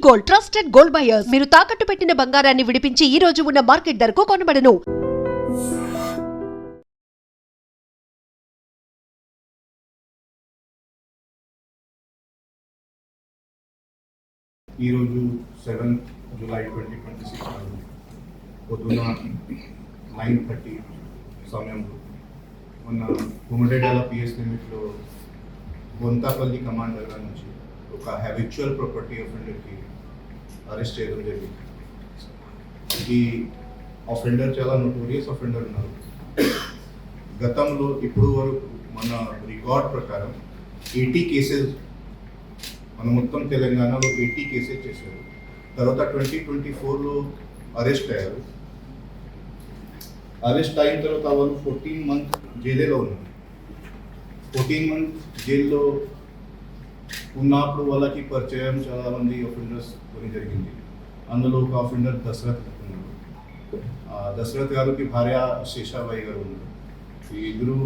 Gold, trusted gold buyers. మీరు తాకట్టు పెట్టిన బంగారాన్ని విడిపించి ఈ రోజు ఉన్న మార్కెట్ ధరకు కొనబడను. ఈరోజు 7th July 2026 పొద్దున 9:30 సమయంలో మన కుమరేడాల పిఎస్ లిమిట్లో బొంతాపల్లి కమాండ్ దగ్గర నుంచి ఒక హ్యాబిచువల్ ప్రాపర్టీ అఫెండర్కి అరెస్ట్ చేయడం జరిగింది. ఈ అఫెండర్ చాలా నోటోరియస్ అఫెండర్ ఉన్నారు. గతంలో ఇప్పుడు వరకు మన రికార్డ్ ప్రకారం 80 కేసెస్ మన మొత్తం తెలంగాణలో 80 కేసెస్ చేశారు. తర్వాత 2024లో అరెస్ట్ అయ్యారు. అరెస్ట్ అయిన తర్వాత వాళ్ళు 14 months జైల్లో ఉన్నారు. 14 months జైల్లో ఉన్నప్పుడు వాళ్ళకి పరిచయం చాలా మంది అఫెండర్స్ కొని జరిగింది. అందులో ఒక అఫెండర్ దశరథ్ ఉన్నారు. దశరథ్ గారికి భార్య శేషాబాయి గారు ఉన్నారు. ఈ ఇద్దరు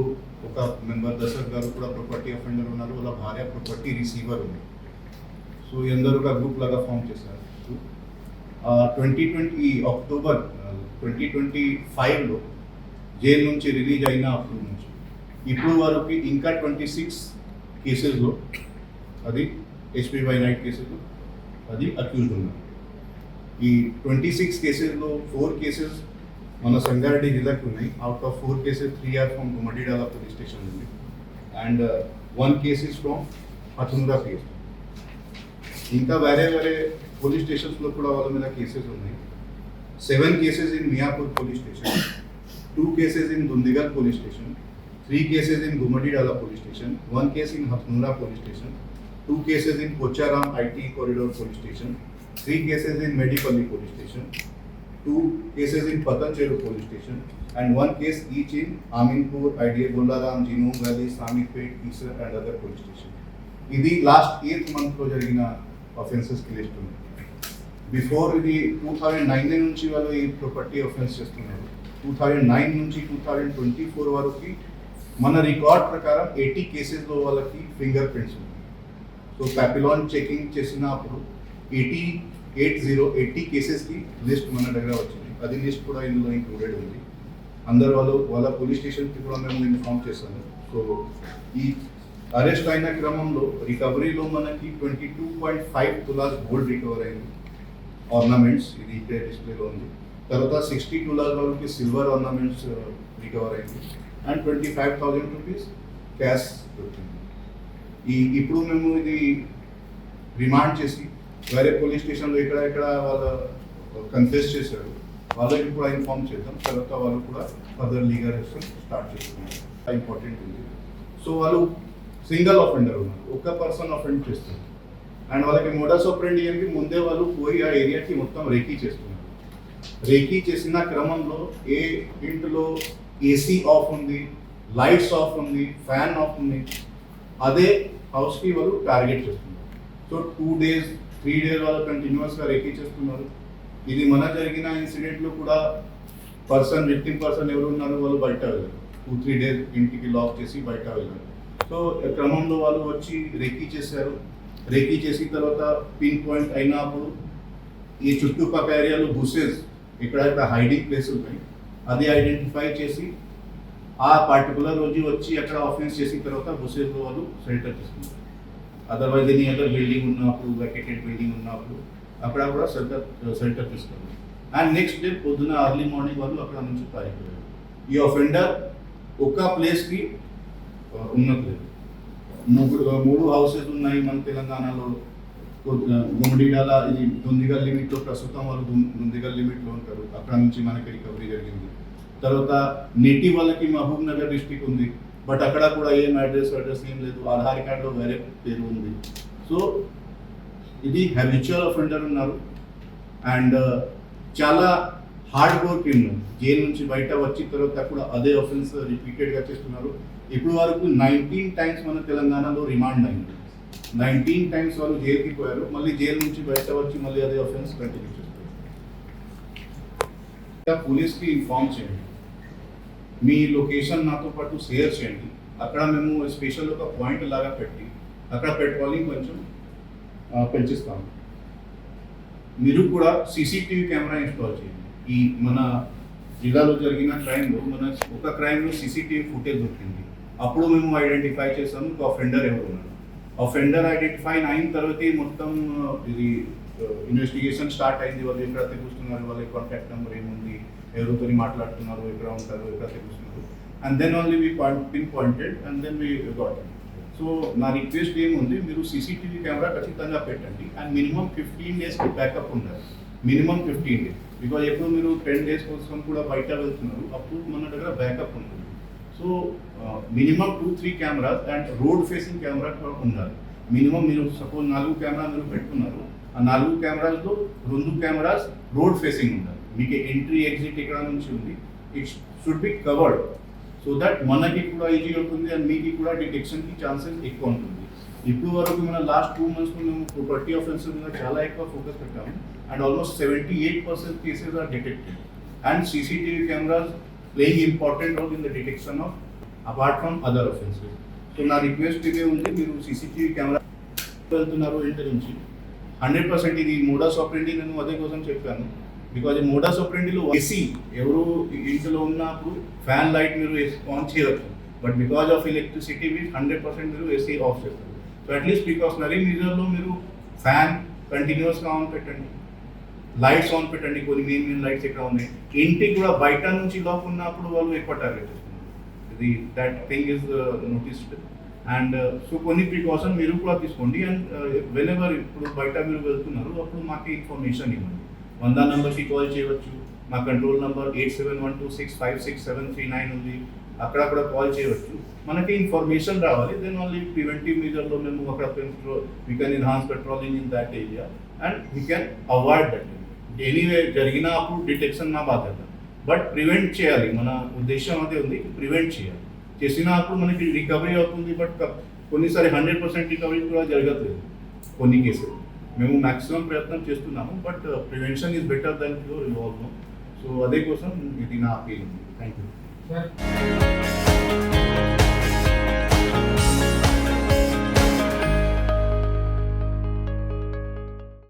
ఒక మెంబర్ దశరథ్ గారు కూడా ప్రాపర్టీ అఫెండర్ ఉన్నారు. వాళ్ళ భార్య ప్రాపర్టీ రిసీవర్ ఉంది. సో ఎందరూ ఒక గ్రూప్ లాగా ఫామ్ చేశారు. 2020 October 2025లో జైలు నుంచి రిలీజ్ అయిన అప్పుడు నుంచి ఇప్పుడు వరకు ఇంకా 26 కేసెస్లో అది HPY నైట్ కేసెస్లో అది అక్యూజ్డ్ ఉన్నారు. ఈ 26 కేసెస్లో 4 కేసెస్ మన సంగారెడ్డి జిల్లాకు ఉన్నాయి. Out of 4 cases 3 are from Kumaredala police station ఉంది and 1 case is from Hatnura case. ఇంకా వేరే వేరే పోలీస్ స్టేషన్స్లో కూడా వాళ్ళ మీద కేసెస్ ఉన్నాయి. 7 cases in Miyapur police station, 2 cases in Dundigal police station, 3 cases in Gummadidala police station, 1 case in Hatnura police station, 2 cases in Pocharam IT corridor police station, 3 cases in Medipally police station, 2 cases in Patancheru police station and 1 case each in Ameenpur, IDA Bollaram, genome valley, Shamirpet, ఈసర్ and other police station. ఇది last 8th monthలో జరిగిన అఫెన్సెస్కి list ఉంది. Before ఇది 2009 నుంచి వాళ్ళు ఈ ప్రాపర్టీ అఫెన్స్ చేస్తున్నారు. 2009 నుంచి 2024 వరకు మన రికార్డ్ ప్రకారం 80 కేసెస్లో వాళ్ళకి ఫింగర్ ప్రింట్స్ ఉన్నాయి. సో ప్యాపిలాన్ చెకింగ్ చేసినప్పుడు 80 కేసెస్కి లిస్ట్ మన దగ్గర వచ్చింది. అది లిస్ట్ కూడా ఇందులో ఇంక్లూడెడ్ ఉంది. అందరు వాళ్ళ పోలీస్ స్టేషన్కి కూడా మేము ఇన్ఫార్మ్ చేశాము. సో ఈ అరెస్ట్ అయిన క్రమంలో రికవరీలో మనకి 22.5 తులాస్ గోల్డ్ రికవర్ అయింది, ఆర్నమెంట్స్, ఇది ఇక్కడే డిస్ప్లేలో ఉంది. తర్వాత 60 తులాస్ వరకు సిల్వర్ ఆర్నమెంట్స్ రికవర్ అయింది అండ్ 25,000 రూపీస్ క్యాష్ దొరికింది. ఇప్పుడు మేము ఇది రిమాండ్ చేసి వేరే పోలీస్ స్టేషన్లో ఎక్కడ వాళ్ళ కన్ఫెస్ చేశారు వాళ్ళకి కూడా ఇన్ఫార్మ్ చేద్దాం. తర్వాత వాళ్ళు కూడా ఫర్దర్ లీగల్ యాక్షన్ స్టార్ట్ చేస్తున్నారు. ఇంపార్టెంట్ ఉంది. సో వాళ్ళు సింగిల్ అఫెండర్ ఉన్నారు, ఒక్క పర్సన్ అఫెండ్ చేస్తారు అండ్ వాళ్ళకి మోడస్ ఆపరెండి ఏంటి, ముందే వాళ్ళు పోయి ఆ ఏరియాకి మొత్తం రేకీ చేస్తున్నారు. రేకీ చేసిన క్రమంలో ఏ ఇంట్లో AC ఆఫ్ ఉంది, లైట్స్ ఆఫ్ ఉంది, ఫ్యాన్ ఆఫ్ ఉంది, అదే హౌస్కి వాళ్ళు టార్గెట్ చేస్తున్నారు. సో 2 days 3 days వాళ్ళు కంటిన్యూస్గా రేకీ చేస్తున్నారు. ఇది మన జరిగిన ఇన్సిడెంట్లో కూడా విక్టిమ్ పర్సన్ ఎవరు ఉన్నారు వాళ్ళు బయట వెళ్ళారు. 2-3 days ఇంటికి లాక్ చేసి బయట వెళ్ళారు. సో క్రమంలో వాళ్ళు వచ్చి రేకీ చేశారు. రేకీ చేసిన తర్వాత పిన్ పాయింట్ అయినప్పుడు ఈ చుట్టుపక్కల ఏరియాలో బుసెస్ ఇక్కడ హైడింగ్ ప్లేస్ ఉన్నాయి, అది ఐడెంటిఫై చేసి ఆ పర్టికులర్ రోజు వచ్చి అక్కడ ఆఫెన్స్ చేసిన తర్వాత బుసెస్లో వాళ్ళు షెల్టర్ తీసుకున్నారు. అదర్వైజ్ ఎనీ అదర్ బిల్డింగ్ ఉన్నప్పుడు, వెకేటెడ్ బిల్డింగ్ ఉన్నప్పుడు అక్కడ కూడా షెల్టర్ తీసుకున్నారు. అండ్ నెక్స్ట్ డే పొద్దున అర్లీ మార్నింగ్ వాళ్ళు అక్కడ నుంచి పారిపోయారు. ఈ అఫెండర్ ఒక ప్లేస్కి ఉన్నట్లేదు. 3 హౌసెస్ ఉన్నాయి మన తెలంగాణలో. గుమ్మడిడాల ఇది దుందిగల్ లిమిట్లో, ప్రస్తుతం వాళ్ళు దుందిగల్ లిమిట్లో ఉంటారు. అక్కడ నుంచి మనకి రికవరీ జరిగింది. తర్వాత నేటివ్ వాళ్ళకి మహబూబ్ నగర్ డిస్ట్రిక్ట్ ఉంది, బట్ అక్కడ కూడా ఏం అడ్రస్ ఏం లేదు, ఆధార్ కార్డులో వేరే పేరు ఉంది. సో ఇది హ్యాబిచువల్ అఫెండర్ ఉన్నారు అండ్ చాలా హార్డ్ వర్క్ ఉన్నారు. జైలు నుంచి బయట వచ్చిన తర్వాత కూడా అదే అఫెన్స్ రిపీటెడ్గా చేస్తున్నారు. ఇప్పుడు వరకు 19 times మన తెలంగాణలో రిమాండ్ అయింది. 19 times వాళ్ళు జైలుకి పోయారు. మళ్ళీ జైలు నుంచి బయట వచ్చి మళ్ళీ అదే అఫెన్స్ కంటిన్యూ చేస్తారు. పోలీస్కి ఇన్ఫార్మ్ చేయండి, మీ లొకేషన్ నాతో పాటు షేర్ చేయండి. అక్కడ మేము స్పెషల్ ఒక పాయింట్ లాగా పెట్టి అక్కడ పెట్టుకోవాలి కొంచెం పెంచిస్తాము. మీరు కూడా సీసీటీవీ కెమెరా ఇన్స్టాల్ చేయండి. ఈ మన జిల్లాలో జరిగిన క్రైమ్లో ఒక క్రైమ్లో సీసీటీవీ ఫుటేజ్ దొరికింది. అప్పుడు మేము ఐడెంటిఫై చేసాము ఒక అఫెండర్ ఎవరు ఉన్నారు. అఫెండర్ ఐడెంటిఫై అయిన తర్వాత మొత్తం ఇది ఇన్వెస్టిగేషన్ స్టార్ట్ అయింది. వాళ్ళు ఎక్కడ తిరుగుతున్నారు, వాళ్ళ కాంటాక్ట్ నెంబర్ ఏముంది, ఎవరితో మాట్లాడుతున్నారు, ఎక్కడ ఉంటారు, ఎక్కడ తిరుగుతున్నారు. And then only we pinpointed and then we got. So నా రిక్వెస్ట్ ఏముంది, మీరు సీసీటీవీ కెమెరా ఖచ్చితంగా పెట్టండి. అండ్ మినిమం 15 డేస్కి బ్యాకప్ ఉండాలి. Minimum 15 days. బికాజ్ ఎప్పుడు మీరు 10 డేస్ కోసం కూడా బయట వెళ్తున్నారు, అప్పుడు మన దగ్గర బ్యాకప్ ఉంటుంది. So minimum 2-3 cameras and road facing camera కూడా ఉండాలి. మినిమం మీరు సపోజ్ 4 కెమెరా మీరు పెట్టుకున్నారు, ఆ 4 కెమెరాస్లో 2 కెమెరాస్ రోడ్ ఫేసింగ్ ఉండాలి. మీకు ఎంట్రీ ఎగ్జిట్ ఇక్కడ నుంచి ఉంది, it should be covered. So that మనకి కూడా ఈజీ అవుతుంది అండ్ మీకు కూడా డిటెక్షన్కి ఛాన్సెస్ ఎక్కువ ఉంటుంది. ఇప్పుడు వరకు మన లాస్ట్ 2 months మేము ప్రాపర్టీ ఆఫెన్సెస్ మీద చాలా ఎక్కువ ఫోకస్ పెట్టాము and almost 78% cases are detected. And CCTV cameras playing important role in the detection of apart from other offences. So నా రిక్వెస్ట్ ఇదే ఉంది, మీరు సీసీటీవీ కెమెరా వెళ్తున్నారు ఇంటి నుంచి 100% ఇది మోడస్ ఆపరెండి. నేను అదే కోసం చెప్పాను. బికాజ్ ఈ మోడస్ ఆపరెండిలో ఏసీ ఎవరు ఇంట్లో ఉన్నప్పుడు ఫ్యాన్ లైట్ మీరు ఆన్ చేయవచ్చు, బట్ బికాజ్ ఆఫ్ ఎలక్ట్రిసిటీ 100% మీరు ఏసీ ఆఫ్ చేస్తారు. సో అట్లీస్ట్ ప్రికాషనరీ మెజర్లో మీరు ఫ్యాన్ కంటిన్యూస్గా ఆన్ పెట్టండి, లైట్స్ ఆన్ పెట్టండి. కొన్ని మెయిన్ లైట్స్ ఎక్కడ ఉన్నాయి, ఇంటికి కూడా బయట నుంచి లాక్ ఉన్నప్పుడు వాళ్ళు ఎక్కువ టార్గెట్ చేస్తున్నారు. ఇది that thing is noticed. And so కొన్ని ప్రికాషన్ మీరు కూడా తీసుకోండి. అండ్ వెన్ ఎవర్ ఇప్పుడు బయట మీరు వెళ్తున్నారు అప్పుడు మాకు ఇన్ఫర్మేషన్ ఇవ్వండి. 100 నెంబర్కి కాల్ చేయవచ్చు. మా కంట్రోల్ నెంబర్ 8712656739 ఉంది, అక్కడ కాల్ చేయవచ్చు. మనకి ఇన్ఫర్మేషన్ రావాలి. దెన్ ఓన్లీ ప్రివెంటివ్ మెజర్లో మేము అక్కడ we can enhance patrolling in that area and we can avoid that. Anyway జరిగిన అప్పుడు డిటెక్షన్ నా బాధ్యత, బట్ ప్రివెంట్ చేయాలి. మన ఉద్దేశం అదే ఉంది, ప్రివెంట్ చేయాలి. చేసినప్పుడు మనకి రికవరీ అవుతుంది, బట్ కొన్నిసారి 100% రికవరీ కూడా జరగట్లేదు కొన్ని కేసులు. మేము మ్యాక్సిమం ప్రయత్నం చేస్తున్నాము, but prevention is better than cure. So అదే కోసం ఇది నా అపీల్ ఉంది. Thank you.